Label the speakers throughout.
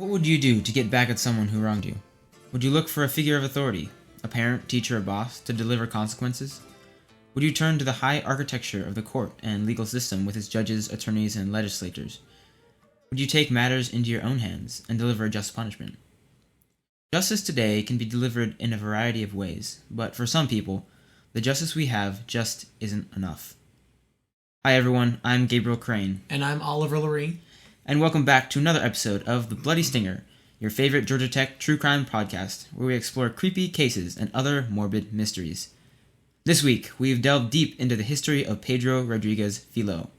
Speaker 1: What would you do to get back at someone who wronged you? Would you look for a figure of authority, a parent, teacher, or boss, to deliver consequences? Would you turn to the high architecture of the court and legal system with its judges, attorneys, and legislators? Would you take matters into your own hands and deliver a just punishment? Justice today can be delivered in a variety of ways, but for some people, the justice we have just isn't enough. Hi everyone, I'm Gabriel Crane.
Speaker 2: And I'm Oliver Lurie.
Speaker 1: And welcome back to another episode of The Bloody Stinger, your favorite Georgia Tech true crime podcast, where we explore creepy cases and other morbid mysteries. This week, we've delved deep into the history of Pedro Rodrigues Filho.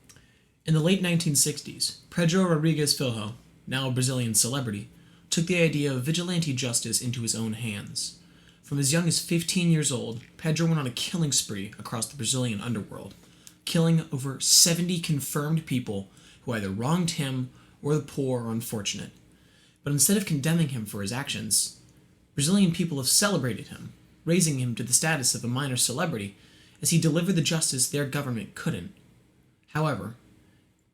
Speaker 2: In the late 1960s, Pedro Rodrigues Filho, now a Brazilian celebrity, took the idea of vigilante justice into his own hands. From as young as 15 years old, Pedro went on a killing spree across the Brazilian underworld, killing over 70 confirmed people who either wronged him or the poor or unfortunate. But instead of condemning him for his actions, Brazilian people have celebrated him, raising him to the status of a minor celebrity as he delivered the justice their government couldn't. However,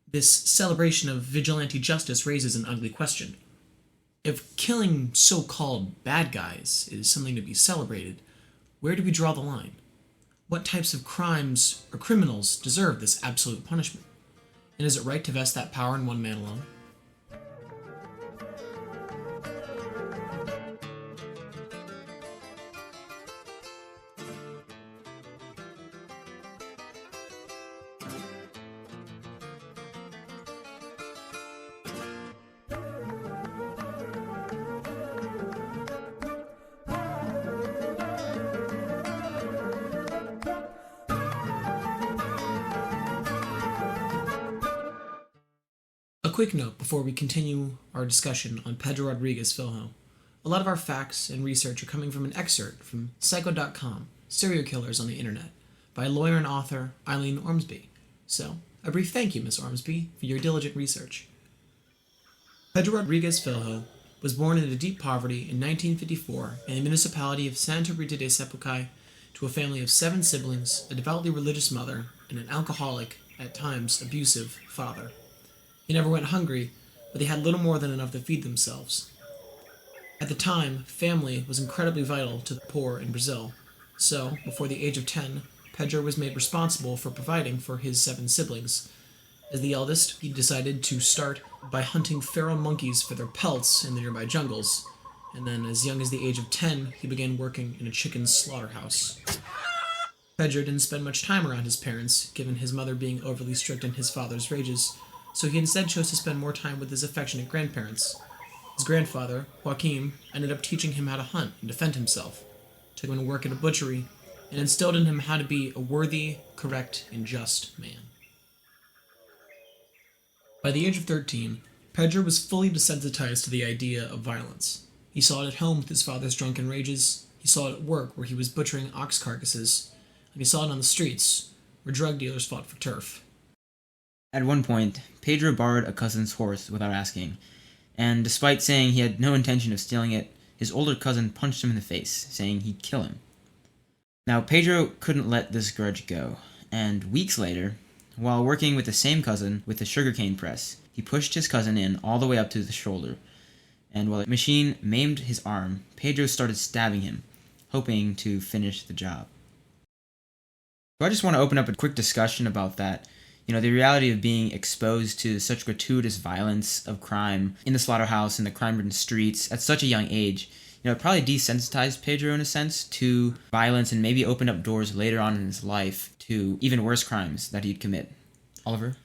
Speaker 2: this celebration of vigilante justice raises an ugly question. If killing so-called bad guys is something to be celebrated, where do we draw the line? What types of crimes or criminals deserve this absolute punishment? And is it right to vest that power in one man alone? A quick note before we continue our discussion on Pedro Rodrigues Filho. A lot of our facts and research are coming from an excerpt from Psycho.com, Serial Killers on the Internet, by lawyer and author Eileen Ormsby. So, a brief thank you, Miss Ormsby, for your diligent research. Pedro Rodrigues Filho was born into deep poverty in 1954 in the municipality of Santa Rita de Sepucai to a family of 7 siblings, a devoutly religious mother, and an alcoholic, at times abusive, father. He never went hungry, but they had little more than enough to feed themselves. At the time, family was incredibly vital to the poor in Brazil, so, before the age of 10, Pedro was made responsible for providing for his 7 siblings. As the eldest, he decided to start by hunting feral monkeys for their pelts in the nearby jungles, and then as young as the age of 10, he began working in a chicken slaughterhouse. Pedro didn't spend much time around his parents, given his mother being overly strict in his father's rages, so he instead chose to spend more time with his affectionate grandparents. His grandfather, Joaquim, ended up teaching him how to hunt and defend himself, took him to work at a butchery, and instilled in him how to be a worthy, correct, and just man. By the age of 13, Pedro was fully desensitized to the idea of violence. He saw it at home with his father's drunken rages, he saw it at work where he was butchering ox carcasses, and he saw it on the streets, where drug dealers fought for turf.
Speaker 1: At one point, Pedro borrowed a cousin's horse without asking, and despite saying he had no intention of stealing it, his older cousin punched him in the face, saying he'd kill him. Now, Pedro couldn't let this grudge go, and weeks later, while working with the same cousin with the sugarcane press, he pushed his cousin in all the way up to the shoulder, and while the machine maimed his arm, Pedro started stabbing him, hoping to finish the job. So I just want to open up a quick discussion about that. The reality of being exposed to such gratuitous violence of crime in the slaughterhouse, in the crime-ridden streets, at such a young age, it probably desensitized Pedro in a sense to violence and maybe opened up doors later on in his life to even worse crimes that he'd commit. Oliver?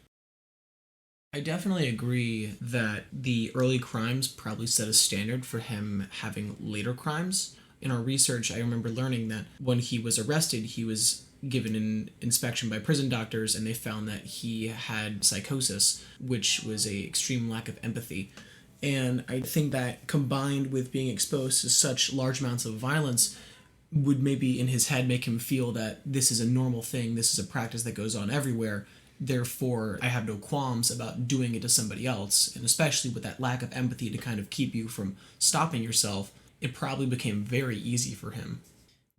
Speaker 2: I definitely agree that the early crimes probably set a standard for him having later crimes. In our research, I remember learning that when he was arrested, he was given an inspection by prison doctors, and they found that he had psychosis, which was a extreme lack of empathy. And I think that combined with being exposed to such large amounts of violence would maybe in his head make him feel that this is a normal thing, this is a practice that goes on everywhere, therefore I have no qualms about doing it to somebody else. And especially with that lack of empathy to kind of keep you from stopping yourself, it probably became very easy for him.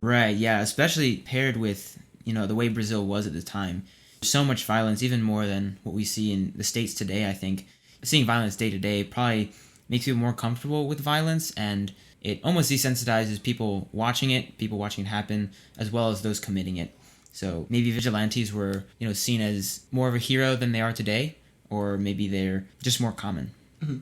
Speaker 1: Right, yeah, especially paired with the way Brazil was at the time. So much violence, even more than what we see in the States today, I think. Seeing violence day to day probably makes people more comfortable with violence, and it almost desensitizes people watching it happen, as well as those committing it. So maybe vigilantes were, seen as more of a hero than they are today, or maybe they're just more common.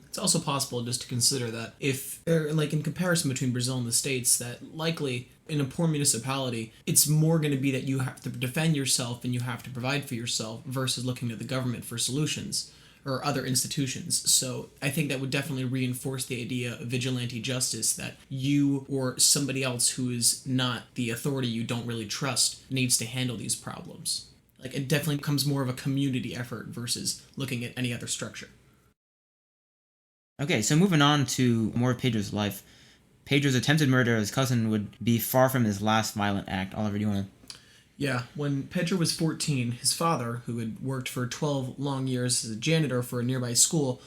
Speaker 2: It's also possible just to consider that if, in comparison between Brazil and the States, that likely in a poor municipality, it's more going to be that you have to defend yourself and you have to provide for yourself versus looking to the government for solutions or other institutions. So I think that would definitely reinforce the idea of vigilante justice, that you or somebody else who is not the authority you don't really trust needs to handle these problems. Like, it definitely becomes more of a community effort versus looking at any other structure.
Speaker 1: Okay, so moving on to more of Pedro's life. Pedro's attempted murder of his cousin would be far from his last violent act. Oliver, do you want to...
Speaker 2: Yeah, when Pedro was 14, his father, who had worked for 12 long years as a janitor for a nearby school,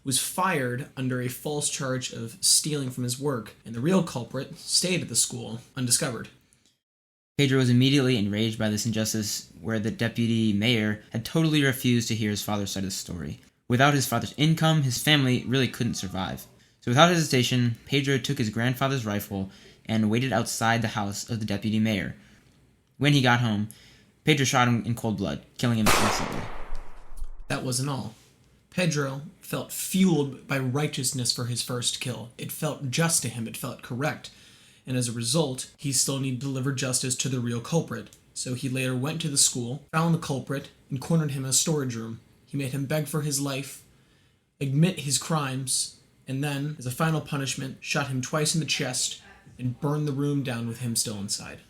Speaker 2: was fired under a false charge of stealing from his work, and the real culprit stayed at the school undiscovered.
Speaker 1: Pedro was immediately enraged by this injustice, where the deputy mayor had totally refused to hear his father's side of the story. Without his father's income, his family really couldn't survive. So without hesitation, Pedro took his grandfather's rifle and waited outside the house of the deputy mayor. When he got home, Pedro shot him in cold blood, killing him instantly.
Speaker 2: That wasn't all. Pedro felt fueled by righteousness for his first kill. It felt just to him, it felt correct. And as a result, he still needed to deliver justice to the real culprit. So he later went to the school, found the culprit, and cornered him in a storage room. He made him beg for his life, admit his crimes, and then, as a final punishment, shot him twice in the chest and burned the room down with him still inside.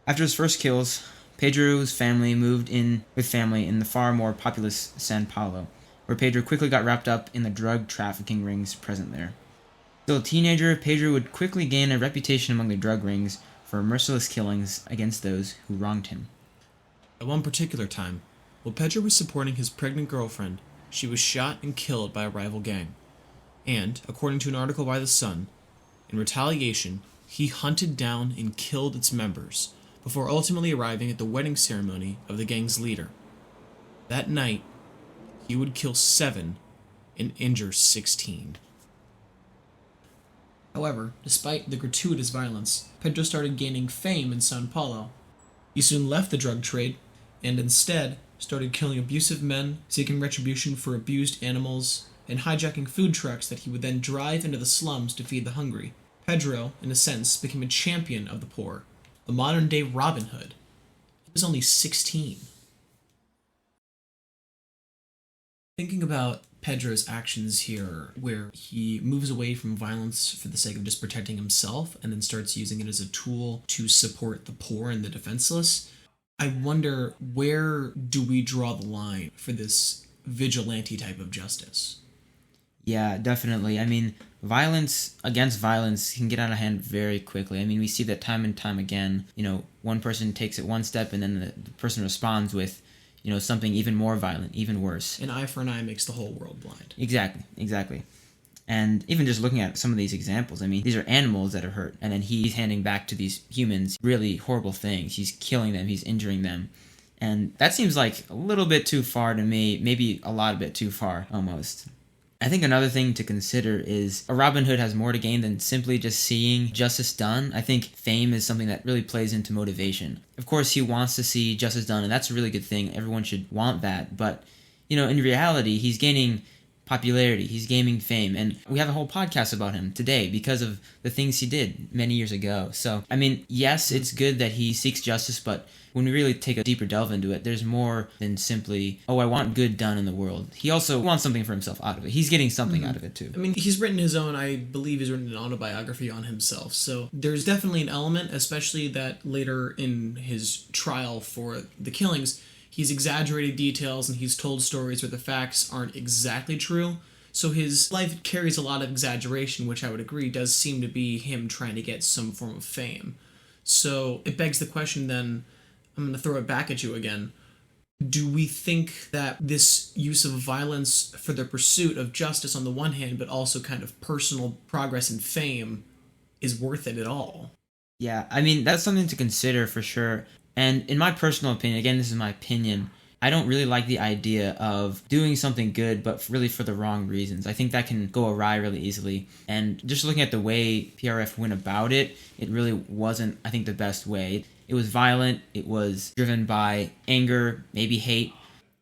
Speaker 1: After his first kills, Pedro's family moved in with family in the far more populous São Paulo, where Pedro quickly got wrapped up in the drug trafficking rings present there. Still a teenager, Pedro would quickly gain a reputation among the drug rings for merciless killings against those who wronged him.
Speaker 2: At one particular time, while Pedro was supporting his pregnant girlfriend, she was shot and killed by a rival gang. And, according to an article by The Sun, in retaliation, he hunted down and killed its members before ultimately arriving at the wedding ceremony of the gang's leader. That night, he would kill 7 and injure 16. However, despite the gratuitous violence, Pedro started gaining fame in São Paulo. He soon left the drug trade and instead started killing abusive men, seeking retribution for abused animals, and hijacking food trucks that he would then drive into the slums to feed the hungry. Pedro, in a sense, became a champion of the poor, a modern-day Robin Hood. He was only 16. Thinking about Pedro's actions here, where he moves away from violence for the sake of just protecting himself and then starts using it as a tool to support the poor and the defenseless, I wonder, where do we draw the line for this vigilante type of justice?
Speaker 1: Yeah, definitely. I mean, violence against violence can get out of hand very quickly. I mean, we see that time and time again. One person takes it one step and then the person responds with, something even more violent, even worse.
Speaker 2: An eye for an eye makes the whole world blind.
Speaker 1: Exactly. And even just looking at some of these examples, I mean, these are animals that are hurt, and then he's handing back to these humans really horrible things. He's killing them, he's injuring them. And that seems like a little bit too far to me, maybe a lot bit too far, almost. I think another thing to consider is a Robin Hood has more to gain than simply just seeing justice done. I think fame is something that really plays into motivation. Of course, he wants to see justice done, and that's a really good thing. Everyone should want that. But, in reality, he's gaining popularity, he's gaining fame, and we have a whole podcast about him today because of the things he did many years ago. So, I mean, yes, it's good that he seeks justice, but when we really take a deeper delve into it, there's more than simply, I want good done in the world. He also wants something for himself out of it. He's getting something out of it, too.
Speaker 2: I mean, he's written his own, I believe he's written an autobiography on himself. So there's definitely an element, especially that later in his trial for the killings, he's exaggerated details and he's told stories where the facts aren't exactly true. So his life carries a lot of exaggeration, which I would agree does seem to be him trying to get some form of fame. So it begs the question then, I'm going to throw it back at you again. Do we think that this use of violence for the pursuit of justice on the one hand, but also kind of personal progress and fame, is worth it at all?
Speaker 1: Yeah, I mean, that's something to consider for sure. And in my personal opinion, again, this is my opinion, I don't really like the idea of doing something good, but really for the wrong reasons. I think that can go awry really easily. And just looking at the way PRF went about it, it really wasn't, I think, the best way. It was violent. It was driven by anger, maybe hate,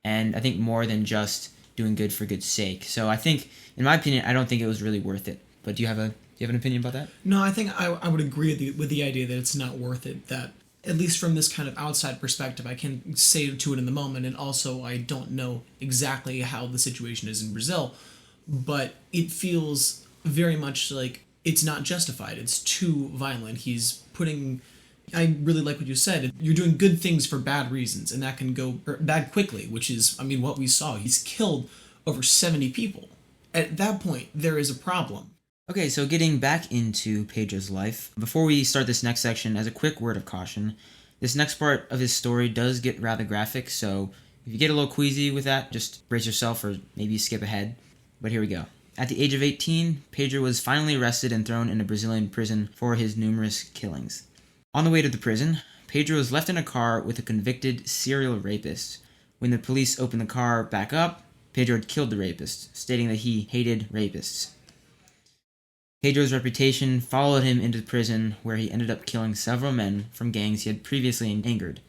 Speaker 1: and I think more than just doing good for good's sake. So I think, in my opinion, I don't think it was really worth it. But do you have an opinion about that?
Speaker 2: No, I think I would agree with the idea that it's not worth it. That, at least from this kind of outside perspective, I can say to it in the moment, and also I don't know exactly how the situation is in Brazil, but it feels very much like it's not justified. It's too violent. He's putting... I really like what you said. You're doing good things for bad reasons, and that can go bad quickly, which is, I mean, what we saw. He's killed over 70 people. At that point, there is a problem.
Speaker 1: Okay, so getting back into Pedro's life, before we start this next section, as a quick word of caution, this next part of his story does get rather graphic, so if you get a little queasy with that, just brace yourself or maybe skip ahead. But here we go. At the age of 18, Pedro was finally arrested and thrown in a Brazilian prison for his numerous killings. On the way to the prison, Pedro was left in a car with a convicted serial rapist. When the police opened the car back up, Pedro had killed the rapist, stating that he hated rapists. Pedro's reputation followed him into prison, where he ended up killing several men from gangs he had previously angered.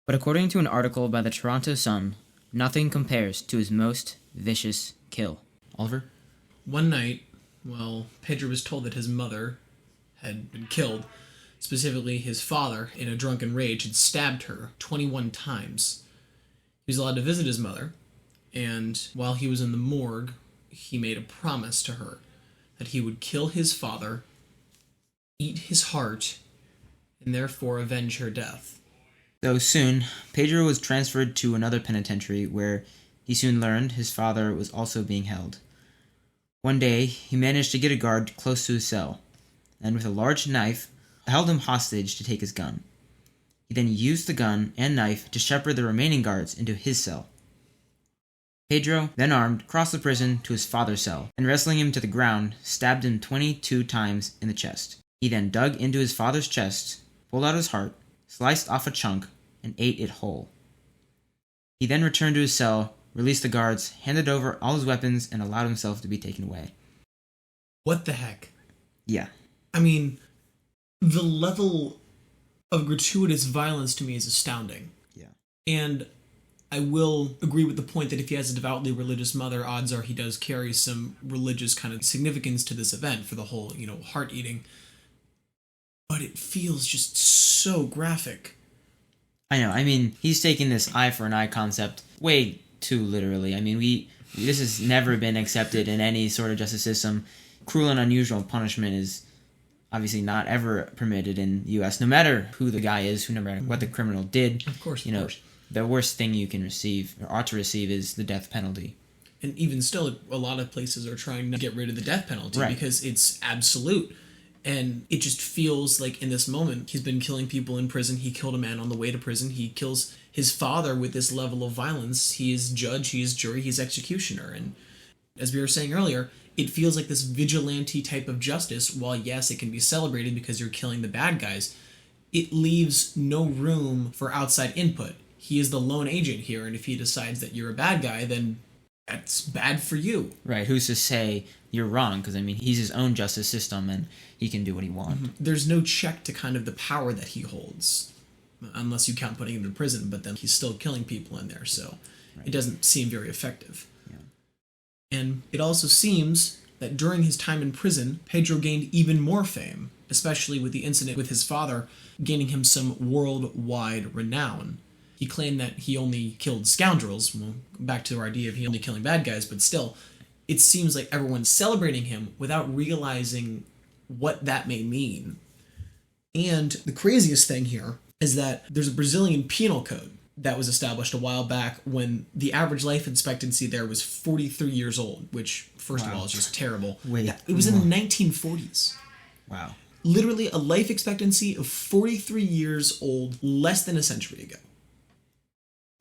Speaker 1: But according to an article by the Toronto Sun, nothing compares to his most vicious kill. Oliver?
Speaker 2: One night, Pedro was told that his mother had been killed. Specifically, his father, in a drunken rage, had stabbed her 21 times. He was allowed to visit his mother, and while he was in the morgue, he made a promise to her that he would kill his father, eat his heart, and therefore avenge her death.
Speaker 1: Though soon, Pedro was transferred to another penitentiary where he soon learned his father was also being held. One day, he managed to get a guard close to his cell, and with a large knife, held him hostage to take his gun. He then used the gun and knife to shepherd the remaining guards into his cell. Pedro, then armed, crossed the prison to his father's cell, and wrestling him to the ground, stabbed him 22 times in the chest. He then dug into his father's chest, pulled out his heart, sliced off a chunk, and ate it whole. He then returned to his cell, released the guards, handed over all his weapons, and allowed himself to be taken away.
Speaker 2: What the heck?
Speaker 1: Yeah.
Speaker 2: I mean, the level of gratuitous violence to me is astounding.
Speaker 1: Yeah.
Speaker 2: And I will agree with the point that if he has a devoutly religious mother, odds are he does carry some religious kind of significance to this event for the whole, heart eating. But it feels just so graphic.
Speaker 1: I know. I mean, he's taking this eye for an eye concept way too literally. I mean, this has never been accepted in any sort of justice system. Cruel and unusual punishment is obviously not ever permitted in the U.S., no matter who the guy is, no matter what the criminal did.
Speaker 2: Of course.
Speaker 1: The worst thing you can receive, or ought to receive, is the death penalty.
Speaker 2: And even still, a lot of places are trying to get rid of the death penalty because it's absolute. And it just feels like in this moment, he's been killing people in prison. He killed a man on the way to prison. He kills his father with this level of violence. He is judge, he is jury, he's executioner. And as we were saying earlier, it feels like this vigilante type of justice. While yes, it can be celebrated because you're killing the bad guys, it leaves no room for outside input. He is the lone agent here, and if he decides that you're a bad guy, then that's bad for you.
Speaker 1: Right, who's to say you're wrong? Because, I mean, he's his own justice system, and he can do what he wants.
Speaker 2: Mm-hmm. There's no check to kind of the power that he holds, unless you count putting him in prison, but then he's still killing people in there, so It doesn't seem very effective. Yeah. And it also seems that during his time in prison, Pedro gained even more fame, especially with the incident with his father, gaining him some worldwide renown. He claimed that he only killed scoundrels. Well, back to our idea of he only killing bad guys, but still, it seems like everyone's celebrating him without realizing what that may mean. And the craziest thing here is that there's a Brazilian penal code that was established a while back when the average life expectancy there was 43 years old, which, first of all, is just terrible.
Speaker 1: Wait,
Speaker 2: it was in the 1940s.
Speaker 1: Wow.
Speaker 2: Literally a life expectancy of 43 years old less than a century ago.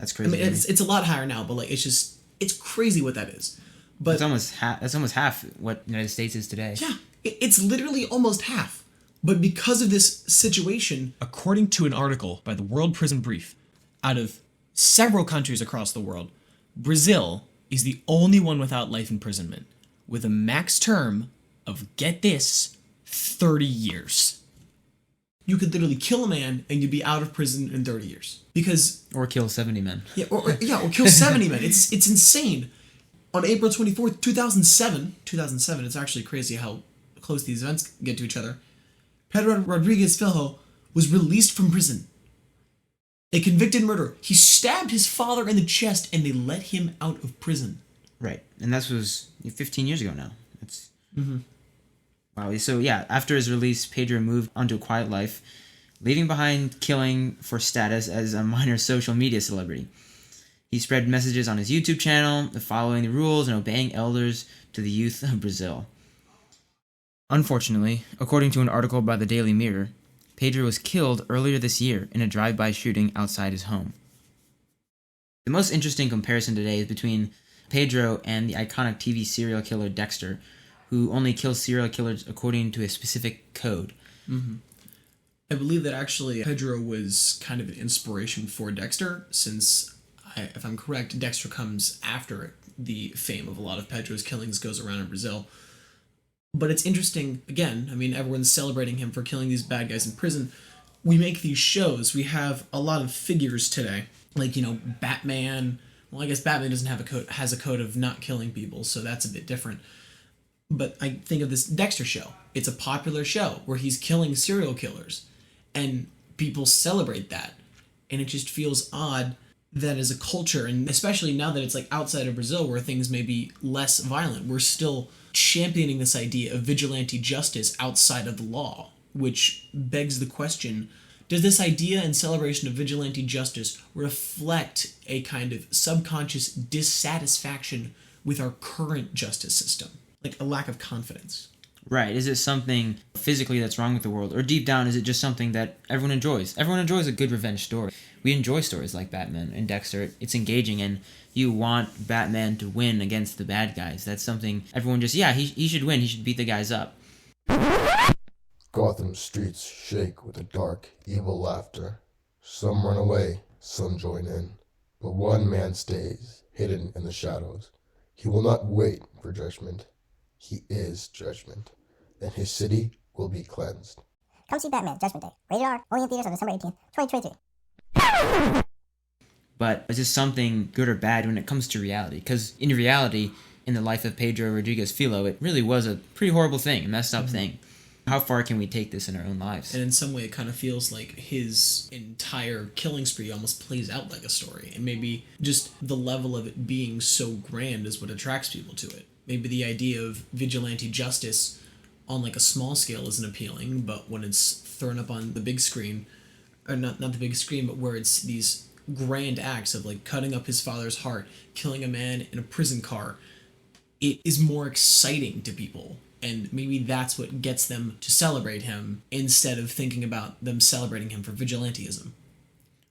Speaker 1: That's crazy.
Speaker 2: I mean, it's a lot higher now, but it's crazy what that is. But
Speaker 1: that's almost half what the United States is today.
Speaker 2: Yeah, it's literally almost half. But because of this situation, according to an article by the World Prison Brief, out of several countries across the world, Brazil is the only one without life imprisonment, with a max term of, get this, 30 years. You could literally kill a man and you'd be out of prison in 30 years. Because...
Speaker 1: Or kill 70 men.
Speaker 2: Yeah, or kill 70 men. It's insane. On April 24th, 2007, it's actually crazy how close these events get to each other, Pedro Rodriguez Filho was released from prison. A convicted murderer. He stabbed his father in the chest and they let him out of prison.
Speaker 1: Right. And that was 15 years ago now. That's... Wow. So yeah, after his release, Pedro moved onto a quiet life, leaving behind killing for status as a minor social media celebrity. He spread messages on his YouTube channel, following the rules and obeying elders to the youth of Brazil. Unfortunately, according to an article by the Daily Mirror, Pedro was killed earlier this year in a drive-by shooting outside his home. The most interesting comparison today is between Pedro and the iconic TV serial killer Dexter, who only kills serial killers according to a specific code.
Speaker 2: I believe that actually Pedro was kind of an inspiration for Dexter, since, if I'm correct, Dexter comes after the fame of a lot of Pedro's killings goes around in Brazil. But it's interesting, again, I mean, everyone's celebrating him for killing these bad guys in prison. We make these shows, we have a lot of figures today, like, Batman. Well, I guess Batman doesn't have has a code of not killing people, so that's a bit different. But I think of this Dexter show. It's a popular show where he's killing serial killers, and people celebrate that. And it just feels odd that as a culture, and especially now that it's like outside of Brazil where things may be less violent, we're still championing this idea of vigilante justice outside of the law, which begs the question, does this idea and celebration of vigilante justice reflect a kind of subconscious dissatisfaction with our current justice system? Like a lack of confidence.
Speaker 1: Right. Is it something physically that's wrong with the world? Or deep down, is it just something that everyone enjoys? Everyone enjoys a good revenge story. We enjoy stories like Batman and Dexter. It's engaging, and you want Batman to win against the bad guys. That's something everyone just, he should win. He should beat the guys up.
Speaker 3: Gotham's streets shake with a dark, evil laughter. Some run away, some join in. But one man stays, hidden in the shadows. He will not wait for judgment. He is judgment. Then his city will be cleansed.
Speaker 4: Come see Batman, Judgment Day. Rated R, only in theaters on December 18th, 2023.
Speaker 1: But is this something good or bad when it comes to reality? Because in reality, in the life of Pedro Rodriguez Filho, it really was a pretty horrible thing, a messed up thing. How far can we take this in our own lives?
Speaker 2: And in some way, it kind of feels like his entire killing spree almost plays out like a story. And maybe just the level of it being so grand is what attracts people to it. Maybe the idea of vigilante justice on like a small scale isn't appealing, but when it's thrown up on the big screen, or not the big screen, but where it's these grand acts of like cutting up his father's heart, killing a man in a prison car, it is more exciting to people. And maybe that's what gets them to celebrate him instead of thinking about them celebrating him for vigilantism.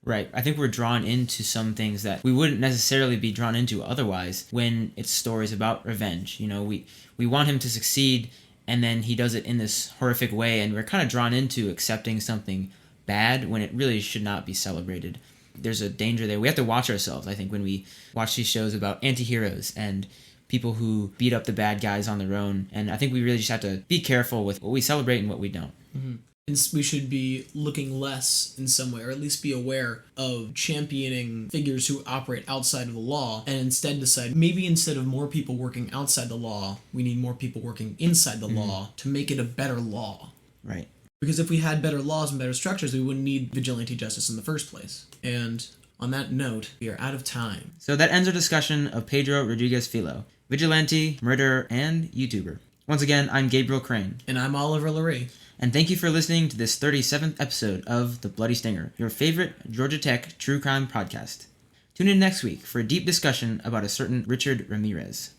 Speaker 1: Right. I think we're drawn into some things that we wouldn't necessarily be drawn into otherwise when it's stories about revenge. We want him to succeed, and then he does it in this horrific way, and we're kind of drawn into accepting something bad when it really should not be celebrated. There's a danger there. We have to watch ourselves, I think, when we watch these shows about anti-heroes and people who beat up the bad guys on their own. And I think we really just have to be careful with what we celebrate and what we don't.
Speaker 2: Mm-hmm. And we should be looking less in some way, or at least be aware of championing figures who operate outside of the law, and instead decide maybe instead of more people working outside the law, we need more people working inside the law to make it a better law.
Speaker 1: Right. Because
Speaker 2: if we had better laws and better structures, we wouldn't need vigilante justice in the first place. And on that note, we are out of time.
Speaker 1: So that ends our discussion of Pedro Rodriguez Filho, vigilante, murderer, and YouTuber. Once again, I'm Gabriel Crane.
Speaker 2: And I'm Oliver Laree.
Speaker 1: And thank you for listening to this 37th episode of The Bloody Stinger, your favorite Georgia Tech true crime podcast. Tune in next week for a deep discussion about a certain Richard Ramirez.